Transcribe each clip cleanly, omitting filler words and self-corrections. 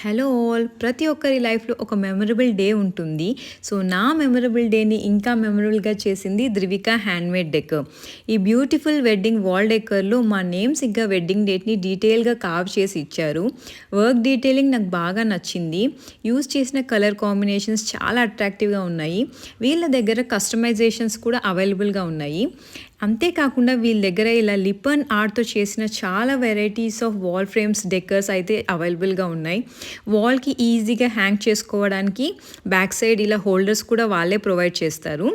Hello all, ప్రతి ఒక్కరి లైఫ్లో ఒక మెమరబుల్ డే ఉంటుంది. సో నా మెమరబుల్ డేని ఇంకా మెమరబుల్గా చేసింది ధృవిక హ్యాండ్మేడ్ డెకర్. ఈ బ్యూటిఫుల్ వెడ్డింగ్ వాల్ డెకర్లో మా నేమ్స్ ఇంకా వెడ్డింగ్ డేట్ని డీటెయిల్గా కార్వ్ చేసి ఇచ్చారు. వర్క్ డీటెయిలింగ్ నాకు బాగా నచ్చింది. యూస్ చేసిన కలర్ కాంబినేషన్స్ చాలా అట్రాక్టివ్గా ఉన్నాయి. వీళ్ళ దగ్గర కస్టమైజేషన్స్ కూడా అవైలబుల్గా ఉన్నాయి. అంతేకాకుండా వీళ్ళ దగ్గర ఇలా లిప్ అండ్ ఆర్ట్తో చేసిన చాలా varieties of wall frames decors అయితే అవైలబుల్గా ఉన్నాయి. వాల్కి ఈజీగా హ్యాంగ్ చేసుకోవడానికి బ్యాక్ సైడ్ ఇలా హోల్డర్స్ కూడా వాళ్ళే ప్రొవైడ్ చేస్తారు.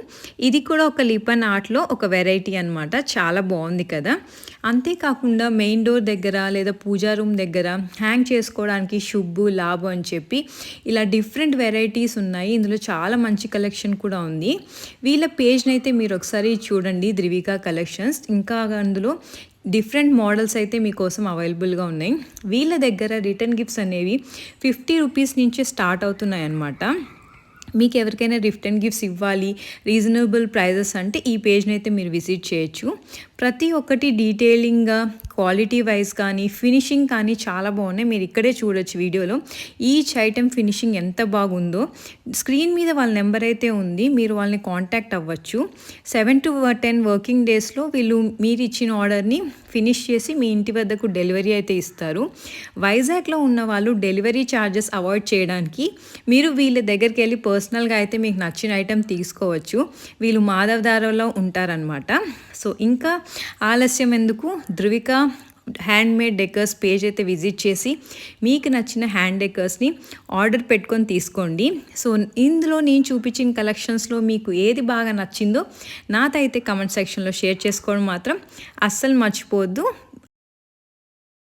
ఇది కూడా ఒక లిప్ అండ్ ఆర్ట్లో ఒక వెరైటీ అనమాట. చాలా బాగుంది కదా. అంతేకాకుండా మెయిన్ డోర్ దగ్గర లేదా పూజా రూమ్ దగ్గర హ్యాంగ్ చేసుకోవడానికి శుబ్బు లాభు అని చెప్పి ఇలా డిఫరెంట్ వెరైటీస్ ఉన్నాయి. ఇందులో చాలా మంచి కలెక్షన్ కూడా ఉంది. వీళ్ళ పేజ్ని అయితే మీరు ఒకసారి చూడండి, ధృవిక కలెక్షన్స్. ఇంకా అందులో డిఫరెంట్ మోడల్స్ అయితే మీకోసం అవైలబుల్గా ఉన్నాయి. వీళ్ళ దగ్గర రిటర్న్ గిఫ్ట్స్ అనేవి 50 రూపీస్ నుంచే స్టార్ట్ అవుతున్నాయి అన్నమాట. మీకు ఎవరికైనా రిటర్న్ గిఫ్ట్స్ ఇవ్వాలి, రీజనబుల్ ప్రైజెస్ అంటే ఈ పేజ్ని అయితే మీరు విజిట్ చేయొచ్చు. ప్రతి ఒక్కటి డీటెయిలింగ్గా, క్వాలిటీ వైజ్ కానీ ఫినిషింగ్ కానీ చాలా బాగున్నాయి. మీరు ఇక్కడే చూడొచ్చు వీడియోలో ఈచ్ ఐటెం ఫినిషింగ్ ఎంత బాగుందో. స్క్రీన్ మీద వాళ్ళ నెంబర్ అయితే ఉంది, మీరు వాళ్ళని కాంటాక్ట్ అవ్వచ్చు. 7 to 10 వర్కింగ్ డేస్లో వీళ్ళు మీరు ఇచ్చిన ఆర్డర్ని ఫినిష్ చేసి మీ ఇంటి వద్దకు డెలివరీ అయితే ఇస్తారు. వైజాగ్లో ఉన్న వాళ్ళు డెలివరీ ఛార్జెస్ అవాయిడ్ చేయడానికి మీరు వీళ్ళ దగ్గరికి వెళ్ళి పర్సనల్గా అయితే మీకు నచ్చిన ఐటెం తీసుకోవచ్చు. వీళ్ళు మాధవదారలో ఉంటారనమాట. సో ఇంకా ఆలస్యం ఎందుకు, ధృవిక హ్యాండ్మేడ్ డెకర్స్ పేజ్ అయితే విజిట్ చేసి మీకు నచ్చిన హ్యాండ్ డెకర్స్ని ఆర్డర్ పెట్టుకొని తీసుకోండి. సో ఇందులో నేను చూపించిన కలెక్షన్స్లో మీకు ఏది బాగా నచ్చిందో నాతో అయితే కమెంట్ సెక్షన్లో షేర్ చేసుకోవడం మాత్రం అస్సలు మర్చిపోవద్దు.